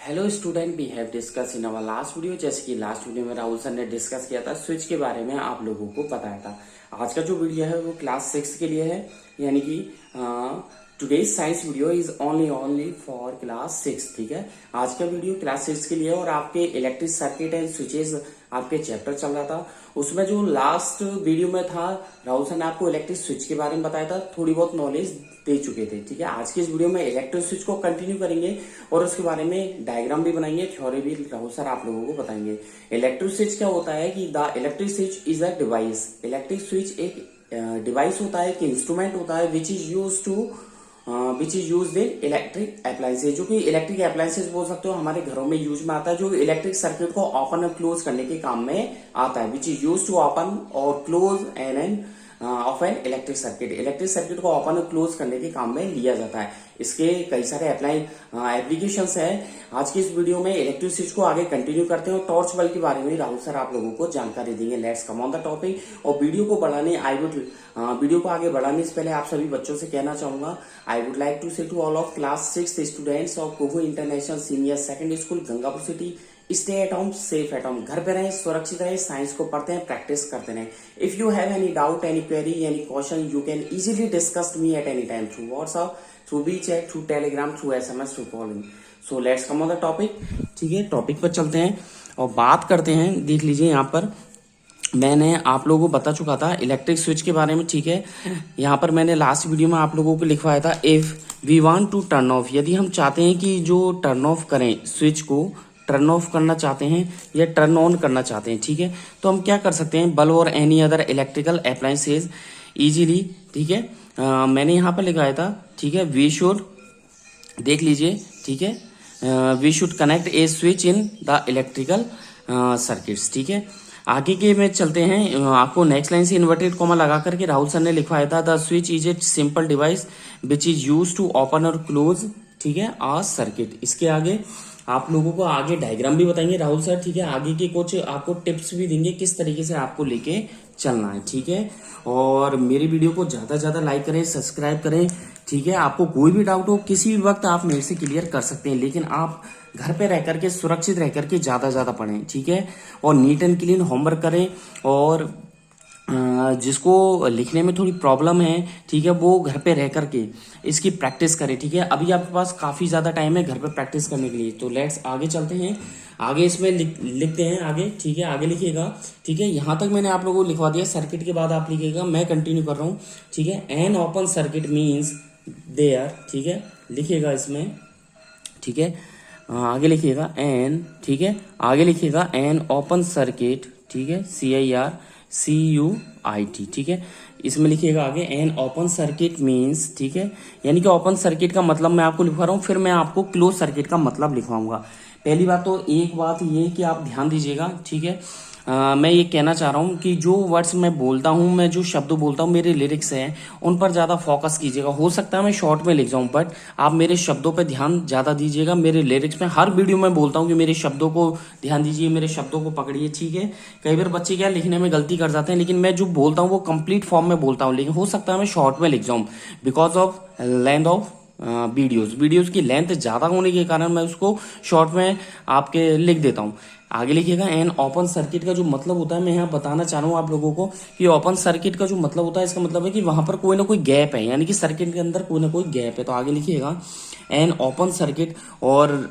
Hello student, we have discuss in our last video. जैसे कि last video में Rahul sir ने डिस्कस किया था स्विच के बारे में, आप लोगों को बताया था। आज का जो वीडियो है वो क्लास 6 के लिए है, यानी कि today's science video is only for class 6। ठीक है, आज का वीडियो क्लास 6 के लिए है और आपके इलेक्ट्रिक सर्किट एंड स्विचेस आपके चैप्टर चल रहा था। उसमें जो लास्ट वीडियो में था, राहुल सर ने आपको इलेक्ट्रिक स्विच के बारे में बताया था, थोड़ी बहुत नॉलेज दे चुके थे। ठीक है, आज के इस वीडियो में इलेक्ट्रिक स्विच को कंटिन्यू करेंगे और उसके बारे में डायग्राम भी बनाएंगे, थ्योरी भी राहुल सर आप लोगों को बताएंगे। इलेक्ट्रिक स्विच क्या होता है कि the electric switch is a device. Electric switch एक डिवाइस होता है, एक इंस्ट्रूमेंट होता है which is use in electric appliances. जो कि इलेक्ट्रिक अप्लायंसेज बोल सकते हो, हमारे घरों में यूज में आता है, जो इलेक्ट्रिक सर्किट को ओपन और क्लोज करने के काम में आता है। Which is use to open और close an of an electric circuit. Electric circuit को ओपन और क्लोज करने के काम में लिया जाता है। इसके कई सारे एप्लीकेशंस हैं। आज की इस वीडियो में इलेक्ट्रिक स्विच को आगे कंटिन्यू करते हैं और टॉर्च बल्ब के बारे में राहुल सर आप लोगों को जानकारी देंगे। Let's come on the topic. और वीडियो को आगे बढ़ाने से पहले आप सभी बच्चों से कहना चाहूंगा, I would like to say to all of class 6 students of Kohu international senior secondary school Gangapur city, stay at home, safe at home. घर पे रहें, सुरक्षित रहें, साइंस को पढ़ते हैं, प्रैक्टिस करते रहें। If you have any doubt, any query, any question, you can easily discuss me at any time through WhatsApp, through WeChat, through Telegram, through SMS, through calling. So let's come on the topic. ठीक है, topic पर चलते हैं और बात करते हैं। देख लीजिए, यहाँ पर मैंने आप लोगों को बता चुका था इलेक्ट्रिक स्विच के बारे में। ठीक है, यहाँ पर मैंने लास्ट वीडियो में आप लोगों को लिखवाया था, if we want to turn off, यदि हम चाहते हैं कि जो टर्न ऑफ करें, स्विच को टर्न ऑफ करना चाहते हैं या टर्न ऑन करना चाहते हैं, ठीक है, तो हम क्या कर सकते हैं, बल्ब और any other electrical appliances easily. ठीक है, मैंने यहाँ पर लिखाया था, ठीक है, वी शुड, देख लीजिए, ठीक है, we should connect a switch in the electrical circuits. ठीक है, आगे के में चलते हैं। आपको नेक्स्ट लाइन से इन्वर्टेड कॉमा लगा करके राहुल सर ने लिखवाया था, the switch is a simple device which is use to open और क्लोज, ठीक है, आ सर्किट। इसके आगे आप लोगों को आगे डायग्राम भी बताएंगे राहुल सर। ठीक है, आगे के कुछ आपको टिप्स भी देंगे किस तरीके से आपको लेके चलना है। ठीक है, और मेरी वीडियो को ज्यादा से ज्यादा लाइक करें, सब्सक्राइब करें। ठीक है, आपको कोई भी डाउट हो किसी भी वक्त आप मेरे से क्लियर कर सकते हैं, लेकिन आप घर पे रह करके सुरक्षित रह करके ज्यादा से ज्यादा पढ़ें। ठीक है, और नीट एंड क्लीन होमवर्क करें। और जिसको लिखने में थोड़ी प्रॉब्लम है, ठीक है, वो घर पे रह करके इसकी प्रैक्टिस करें। ठीक है, अभी आपके पास काफी ज्यादा टाइम है घर पे प्रैक्टिस करने के लिए। तो लेट्स आगे चलते हैं। आगे इसमें लिखते हैं आगे। ठीक है, आगे लिखिएगा। ठीक है, यहां तक मैंने आप लोगों को लिखवा दिया, सर्किट के बाद आप लिखिएगा, मैं कंटिन्यू कर रहा हूं। ठीक है, an open circuit means there, ठीक है, लिखिएगा इसमें। ठीक है, आगे लिखिएगा एन, ठीक है, आगे लिखिएगा एन ओपन सर्किट, ठीक है, CIRCUIT, ठीक है, इसमें लिखिएगा आगे एन ओपन सर्किट मीन्स, ठीक है, यानी कि ओपन सर्किट का मतलब मैं आपको लिखवा रहा हूँ, फिर मैं आपको क्लोज सर्किट का मतलब लिखवाऊंगा। पहली बात तो एक बात ये कि आप ध्यान दीजिएगा। ठीक है, मैं ये कहना चाह रहा हूँ कि जो वर्ड्स मैं बोलता हूँ, मैं जो शब्द बोलता हूँ, मेरे लिरिक्स हैं, उन पर ज्यादा फोकस कीजिएगा। हो सकता है मैं शॉर्ट में लिख जाऊं, बट आप मेरे शब्दों पे ध्यान ज्यादा दीजिएगा। मेरे लिरिक्स में हर वीडियो में बोलता हूँ कि मेरे शब्दों को ध्यान दीजिए, मेरे शब्दों को पकड़िए। ठीक है, कई बार बच्चे क्या लिखने में गलती कर जाते हैं, लेकिन मैं जो बोलता हूँ वो कंप्लीट फॉर्म में बोलता हूँ, लेकिन हो सकता है मैं शॉर्ट में लिख जाऊँ because of length of videos की लेंथ ज्यादा होने के कारण मैं उसको शॉर्ट में आपके लिख देता हूँ। आगे लिखिएगा एन ओपन सर्किट का जो मतलब होता है, मैं यहाँ बताना चाह रहा हूँ आप लोगों को कि ओपन सर्किट का जो मतलब होता है, इसका मतलब है कि वहां पर कोई ना कोई गैप है, यानी कि सर्किट के अंदर कोई ना कोई गैप है। तो आगे लिखिएगा एन ओपन सर्किट। और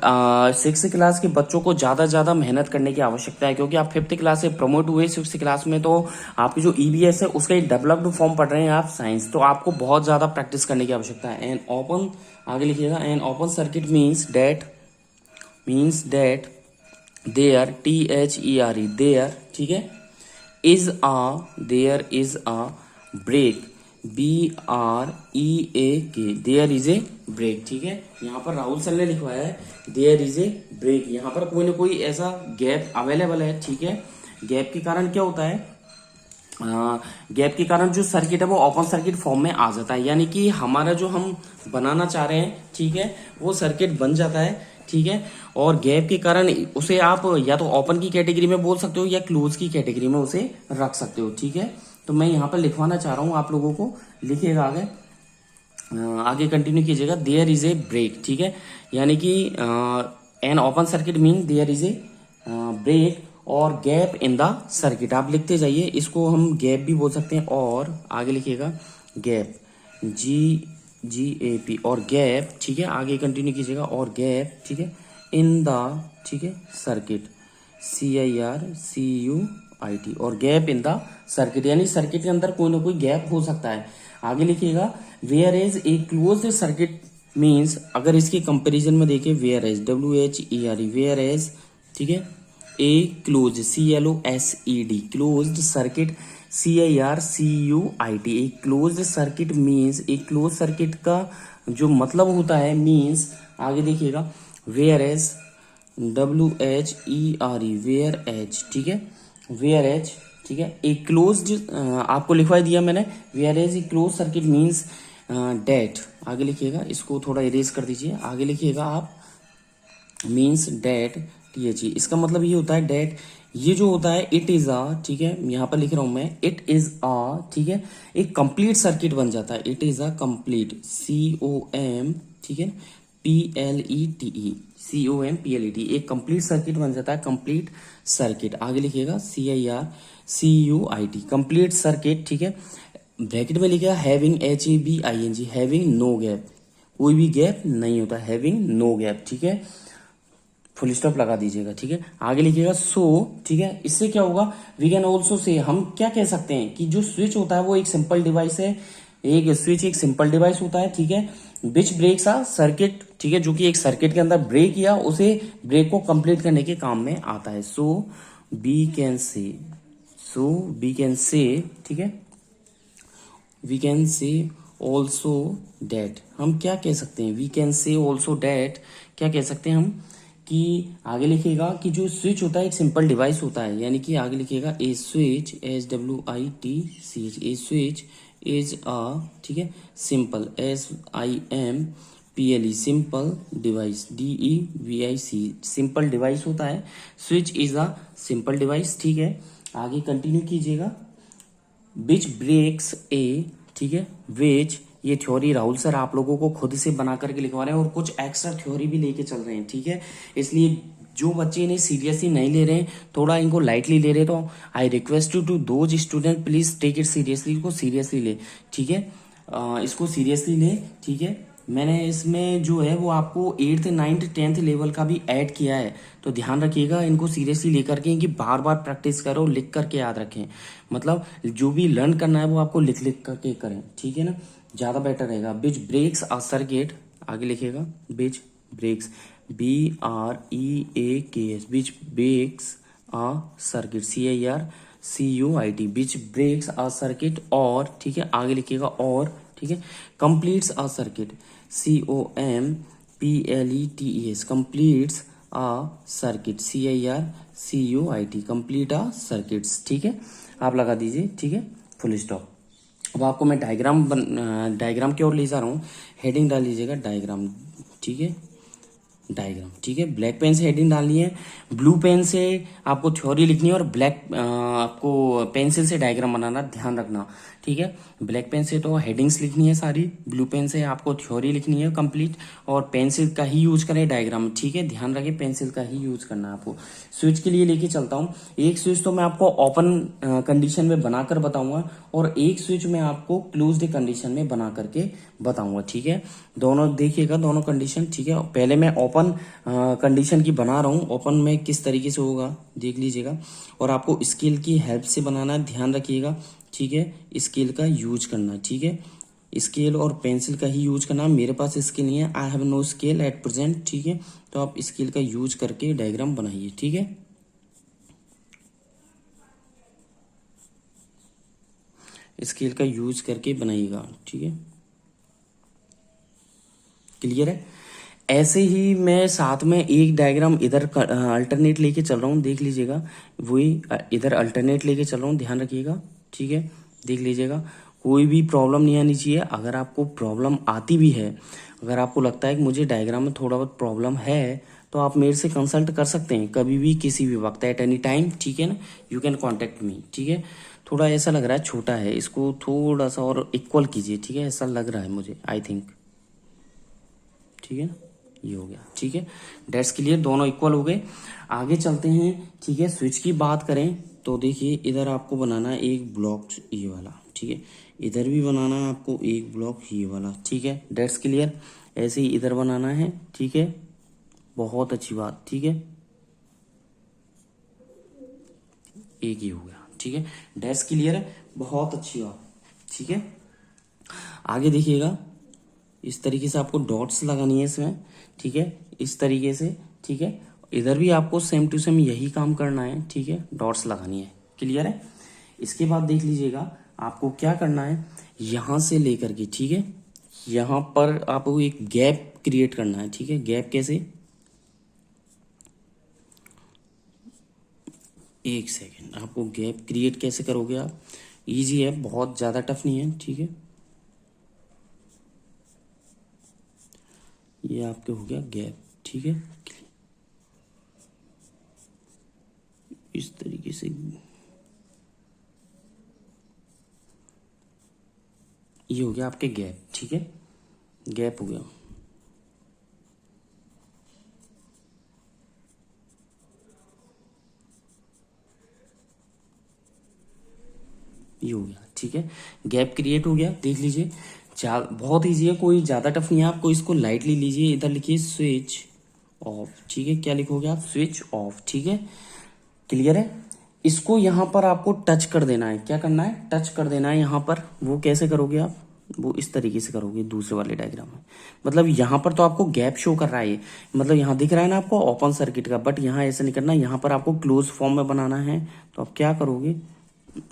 6th क्लास के बच्चों को ज्यादा मेहनत करने की आवश्यकता है, क्योंकि आप 5th क्लास से प्रमोट हुए 6th क्लास में, तो आपकी जो EBS है उसका एक डेवलप्ड फॉर्म पढ़ रहे हैं आप साइंस, तो आपको बहुत ज्यादा प्रैक्टिस करने की आवश्यकता है। एन ओपन, आगे लिखिएगा an open circuit means that there, THERE, there, ठीक है, there is a break, BREAK, there is a break. ठीक है, यहाँ पर राहुल सर ने लिखवाया है देयर इज ए ब्रेक, यहाँ पर कोई ना कोई ऐसा गैप अवेलेबल है। ठीक है, गैप के कारण क्या होता है, गैप के कारण जो सर्किट है वो ओपन सर्किट फॉर्म में आ जाता है, यानी कि हमारा जो हम बनाना चाह रहे हैं, ठीक है, वो सर्किट बन जाता है। ठीक है, और गैप के कारण उसे आप या तो ओपन की कैटेगरी में बोल सकते हो या क्लोज की कैटेगरी में उसे रख सकते हो। ठीक है, तो मैं यहाँ पर लिखवाना चाह रहा हूँ आप लोगों को, लिखिएगा आगे कंटिन्यू कीजिएगा, देयर इज ए ब्रेक। ठीक है, यानी कि an open circuit mean there is a break और गैप इन द सर्किट। आप लिखते जाइए, इसको हम गैप भी बोल सकते हैं, और आगे लिखिएगा गैप, GAP और गैप, ठीक है। आगे कंटिन्यू कीजिएगा, और गैप, ठीक है, इन द, ठीक है, सर्किट, CIRCUIT, और गैप इन द सर्किट, यानी सर्किट के अंदर कोई ना कोई गैप हो सकता है। आगे लिखिएगा whereas a closed circuit means, अगर इसके कंपैरिजन में देखें, whereas, WHERE, whereas, ठीक है, a close, CLOSED, closed circuit, CIRCUIT, एक क्लोज्ड सर्किट मीन्स, एक क्लोज सर्किट का जो मतलब होता है मीन्स, आगे देखिएगा, whereas, WHERE, whereas, ठीक है, वेयर एज, ठीक है, एक क्लोज्ड, आपको लिखवा दिया मैंने, whereas a close circuit means that, आगे लिखिएगा, इसको थोड़ा इरेज कर दीजिए, आगे लिखिएगा आप, मीन्स डेट, THE, इसका मतलब ये होता है डेट, ये जो होता है इट इज अ, ठीक है, यहाँ पर लिख रहा हूं मैं, इट इज अ, ठीक है, एक कंप्लीट सर्किट बन जाता है, it is a complete, COM, ठीक है, PLETE, COMPLET, एक कंप्लीट सर्किट बन जाता है, कंप्लीट सर्किट। आगे लिखिएगा CIRCUIT, कंप्लीट सर्किट, ठीक है, ब्रैकेट में लिखिएगा having, HAVING, having no gap, कोई भी गैप नहीं होता, हैविंग नो गैप, ठीक है, फुल स्टॉप लगा दीजिएगा, ठीक है। आगे लिखिएगा सो, ठीक है, इससे क्या होगा, वी कैन ऑल्सो से, हम क्या कह सकते हैं कि जो स्विच होता है वो एक सिंपल डिवाइस है, एक स्विच एक सिंपल डिवाइस होता है, ठीक है, विच ब्रेक्स आ सर्किट, ठीक है, जो कि एक सर्किट के अंदर ब्रेक या उसे ब्रेक को कंप्लीट करने के काम में आता है। सो वी कैन से, ठीक है, we can say also that, हम क्या कह सकते हैं, we can say also that, क्या कह सकते हैं हम, कि आगे लिखिएगा कि जो स्विच होता है एक सिंपल डिवाइस होता है, यानी कि आगे लिखिएगा a switch, SWITCH, a switch is a, ठीक है, simple, SIMPLE, simple device, DEVIC, simple device होता है, switch is a simple device, ठीक है। आगे कंटिन्यू कीजिएगा, विच ब्रेक्स ए, ठीक है, विच, ये थ्योरी राहुल सर आप लोगों को खुद से बना करके लिखवा रहे हैं और कुछ एक्स्ट्रा थ्योरी भी लेके चल रहे हैं, ठीक है, इसलिए जो बच्चे इन्हें सीरियसली नहीं ले रहे हैं, थोड़ा इनको लाइटली ले रहे हैं, तो I request you to those student please take it seriously, इसको सीरियसली ले, ठीक है, इसको सीरियसली ले, ठीक है। मैंने इसमें जो है वो आपको 8th 9th 10th लेवल का भी ऐड किया है, तो ध्यान रखिएगा, इनको सीरियसली लेकर के इनकी बार बार प्रैक्टिस करो, लिख करके याद रखें, मतलब जो भी लर्न करना है वो आपको लिख लिख करके करें, ठीक है ना, ज्यादा बेटर रहेगा। विच ब्रेक्स अ सर्किट, आगे लिखिएगा, which breaks, BREAKS, which breaks a circuit, CIRCUIT, which breaks a circuit, और, ठीक है, आगे लिखिएगा, और, ठीक है, completes a circuit, COMPLETES, completes a circuit, CIRCUIT, complete a circuits, ठीक है, आप लगा दीजिए, ठीक है, फुल स्टॉप। अब आपको मैं डायग्राम की ओर ले जा रहा हूँ, हेडिंग डाल लीजिएगा डायग्राम, ठीक है, डायग्राम, ठीक है, ब्लैक पेन से हेडिंग डालनी है, ब्लू पेन से आपको थ्योरी लिखनी है, और ब्लैक आपको पेंसिल से डायग्राम बनाना, ध्यान रखना, ठीक है, ब्लैक पेन से तो हेडिंग्स लिखनी है सारी, ब्लू पेन से आपको थ्योरी लिखनी है कंप्लीट, और पेंसिल का ही यूज करें डायग्राम, ठीक है, ध्यान रखें पेंसिल का ही यूज करना है आपको। स्विच के लिए लेके चलता हूँ, एक स्विच तो मैं आपको ओपन कंडीशन में बनाकर बताऊंगा, और एक स्विच मैं आपको क्लोज्ड कंडीशन में बना करके बताऊंगा, ठीक है, दोनों देखिएगा, दोनों कंडीशन, ठीक है। पहले मैं ओपन कंडीशन की बना रहा हूँ, ओपन में किस तरीके से होगा देख लीजिएगा, और आपको स्केल की हेल्प से बनाना है, ध्यान रखिएगा, ठीक है, स्केल का यूज करना, ठीक है, स्केल और पेंसिल का ही यूज करना, मेरे पास स्केल नहीं है, I have no scale at present, ठीक है, तो आप स्केल का यूज करके डायग्राम बनाइए, ठीक है, स्केल का यूज करके बनाइएगा, ठीक है, क्लियर है। ऐसे ही मैं साथ में एक डायग्राम इधर अल्टरनेट लेके चल रहा हूँ, देख लीजिएगा, वही इधर अल्टरनेट लेके चल रहा हूँ, ध्यान रखिएगा, ठीक है, देख लीजिएगा, कोई भी प्रॉब्लम नहीं आनी चाहिए। अगर आपको प्रॉब्लम आती भी है, अगर आपको लगता है कि मुझे डायग्राम में थोड़ा बहुत प्रॉब्लम है, तो आप मेरे से कंसल्ट कर सकते हैं कभी भी, किसी भी वक्त, एट एनी टाइम, ठीक है ना, यू कैन कॉन्टेक्ट मी, ठीक है। थोड़ा ऐसा लग रहा है छोटा है, इसको थोड़ा सा और इक्वल कीजिए, ठीक है, ऐसा लग रहा है मुझे, आई थिंक, ठीक है ना, ये हो गया, ठीक है। डेट्स क्लियर, दोनों इक्वल हो गए। आगे चलते हैं, ठीक है। स्विच की बात करें तो देखिए इधर आपको बनाना है एक ब्लॉक ये वाला, ठीक है। इधर भी बनाना है आपको एक ब्लॉक ये वाला, ठीक है। डेट्स क्लियर, ऐसे ही इधर बनाना है, ठीक है। बहुत अच्छी बात, ठीक है। एक ही हो गया, ठीक है। डेट्स क्लियर है, बहुत अच्छी बात, ठीक है। आगे देखिएगा, इस तरीके से आपको डॉट्स लगानी है इसमें, ठीक है, इस तरीके से, ठीक है। इधर भी आपको सेम टू सेम यही काम करना है, ठीक है, डॉट्स लगानी है। क्लियर है। इसके बाद देख लीजिएगा आपको क्या करना है, यहां से लेकर के, ठीक है, यहां पर आपको एक गैप क्रिएट करना है, ठीक है। गैप कैसे, एक सेकेंड, आपको गैप क्रिएट कैसे करोगे आप, इजी है, बहुत ज्यादा टफ नहीं है, ठीक है। ये आपके हो गया गैप, ठीक है। इस तरीके से ये हो गया आपके गैप, ठीक है। गैप हो गया, ये हो गया, ठीक है। गैप क्रिएट हो गया, देख लीजिए। बहुत ईजी है, कोई ज्यादा टफ नहीं है। आपको इसको लाइटली लीजिए, इधर लिखिए स्विच ऑफ, ठीक है। क्या लिखोगे आप, स्विच ऑफ, ठीक है। क्लियर है। इसको यहां पर आपको टच कर देना है, क्या करना है, टच कर देना है यहां पर। वो कैसे करोगे आप, वो इस तरीके से करोगे दूसरे वाले डायग्राम में। मतलब यहां पर तो आपको गैप शो कर रहा है ये, मतलब यहां दिख रहा है ना आपको ओपन सर्किट का, बट यहां ऐसे नहीं करना, यहां पर आपको क्लोज फॉर्म में बनाना है। तो आप क्या करोगे,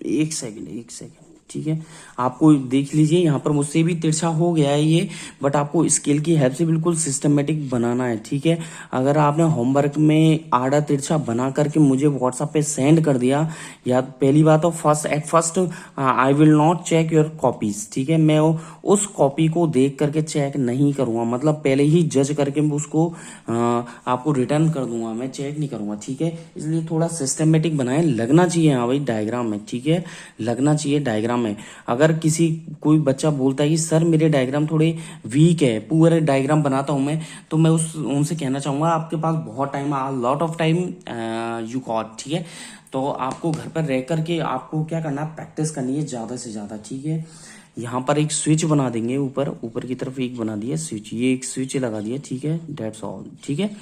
एक सेकंड, एक सेकंड, ठीक है। आपको देख लीजिए यहाँ पर मुझसे भी तिरछा हो गया है ये, बट आपको स्केल की हेल्प से बिल्कुल सिस्टमेटिक बनाना है, ठीक है। अगर आपने होमवर्क में आड़ा तिरछा बना करके मुझे व्हाट्सएप पे सेंड कर दिया, या पहली बात तो first I will not check your copies, ठीक है। मैं उस कॉपी को देख करके चेक नहीं करूंगा, मतलब पहले ही जज करके उसको आपको रिटर्न कर दूंगा, मैं चेक नहीं करूंगा, ठीक है। इसलिए थोड़ा सिस्टमेटिक बनाए, लगना चाहिए हाँ भाई डायग्राम में, ठीक है, लगना चाहिए डायग्राम में। अगर कोई बच्चा बोलता है कि सर मेरे डायग्राम थोड़े वीक है, पूरे डायग्राम बनाता हूं मैं, तो मैं उनसे कहना चाहूंगा आपके पास बहुत time, lot of time you got, ठीक है। तो आपको घर पर रह करके आपको क्या करना, प्रैक्टिस करनी है ज्यादा से ज्यादा, ठीक है। यहाँ पर एक स्विच बना देंगे, ऊपर ऊपर की तरफ एक बना दिया स्विच, ये एक स्विच लगा दिया, ठीक है। डेट्स ऑल, ठीक है।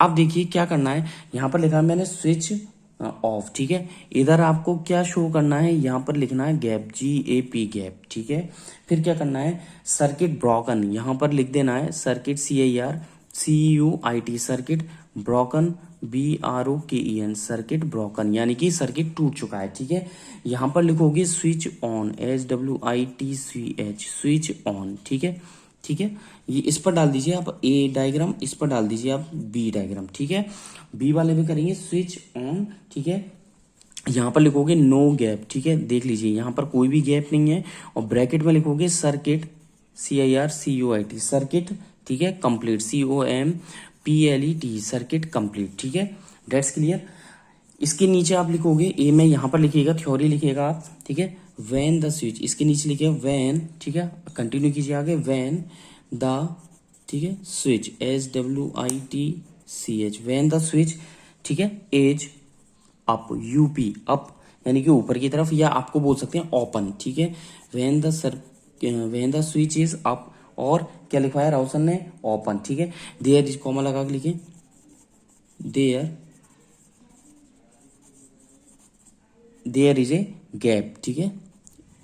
अब देखिए क्या करना है, यहाँ पर लिखा है मैंने स्विच ऑफ, ठीक है। इधर आपको क्या शो करना है, यहाँ पर लिखना है गैप, GAP गैप, ठीक है। फिर क्या करना है, सर्किट ब्रोकन, यहाँ पर लिख देना है circuit CIRCUIT, circuit broken BROKEN, circuit broken, यानी कि सर्किट टूट चुका है, ठीक है। यहाँ पर लिखोगे switch on, SWITCH, switch on, ठीक है, ठीक है। ये इस पर डाल दीजिए आप A डायग्राम, इस पर डाल दीजिए आप B डायग्राम, ठीक है। B वाले में करेंगे स्विच ऑन, ठीक है। यहाँ पर लिखोगे नो गैप, ठीक है, देख लीजिए यहाँ पर कोई भी गैप नहीं है, और ब्रैकेट में लिखोगे सर्किट CIRCUIT, सर्किट, ठीक है, कंप्लीट, COMPLET, सर्किट कंप्लीट, ठीक है। That's clear. इसके नीचे आप लिखोगे ए में, यहाँ पर लिखिएगा थ्योरी लिखिएगा आप, ठीक है। व्हेन द स्विच, इसके नीचे लिखिएगा व्हेन, ठीक है, कंटिन्यू कीजिए आगे, व्हेन द, ठीक है, switch SWITCH, when the switch, ठीक है, एज अप, UP अप, यानी कि ऊपर की तरफ, या आपको बोल सकते हैं ओपन, ठीक है। When the switch is up, और क्या लिखवाया राउसन ने, ओपन, ठीक है। देयर इज, कॉमा लगा के लिखे, देयर इज ए गैप, ठीक है,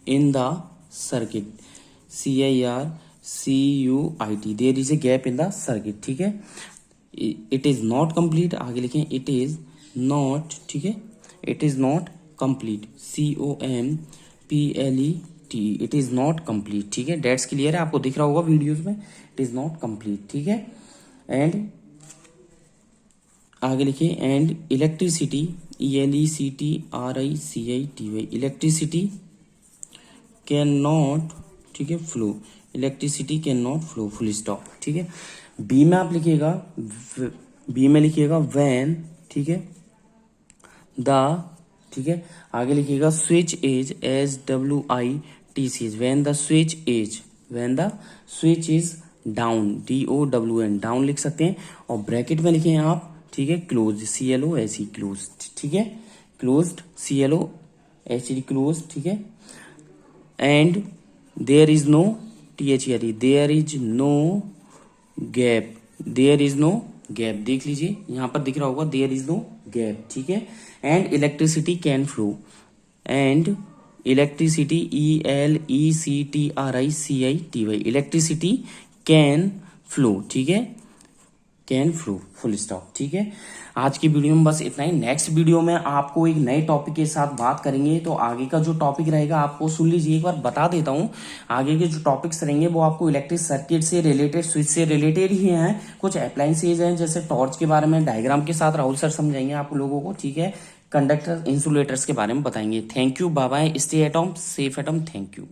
in the circuit CIRCUIT, there is a gap in the circuit, ठीक है। इट इज नॉट कंप्लीट, आगे लिखें इट इज नॉट, ठीक है, it is not complete, COMPLET, it is not complete, ठीक है। डेट्स क्लियर है, आपको दिख रहा होगा वीडियोस में, इट इज नॉट कंप्लीट, ठीक है। एंड आगे लिखिए, and electricity, ELECTRICITY, electricity can not, ठीक है, flow, electricity can not flow, full stop, ठीक है। बी में आप लिखिएगा, बी में लिखिएगा व्हेन, ठीक है, द, ठीक है, आगे लिखिएगा switch as, SWITCH, when the switch as, when the switch is down, DOWN, down लिख सकते हैं, और ब्रैकेट में लिखें आप, ठीक है, क्लोज, CLOSE, क्लोज, ठीक है, क्लोज्ड, CLOSE, क्लोज, ठीक है, and there is no, THERE, there is no gap, there is no gap, देख लीजिए यहां पर दिख रहा होगा, देयर इज नो गैप, ठीक है, and electricity can flow, and electricity, ELECTRICITY, electricity can flow, ठीक है, कैन फ्लो, फुल स्टॉप, ठीक है। आज की वीडियो में बस इतना ही। नेक्स्ट वीडियो में आपको एक नए टॉपिक के साथ बात करेंगे, तो आगे का जो टॉपिक रहेगा आपको सुन लीजिए, एक बार बता देता हूँ। आगे के जो टॉपिक्स रहेंगे वो आपको इलेक्ट्रिक सर्किट से रिलेटेड, स्विच से रिलेटेड ही हैं। कुछ अप्लायंसेज हैं जैसे टॉर्च के बारे में डायग्राम के साथ राहुल सर समझाएंगे आप लोगों को, ठीक है। कंडक्टर, इंसुलेटर्स के बारे में बताएंगे। Thank you, bye bye, stay at home, safe at home, thank you.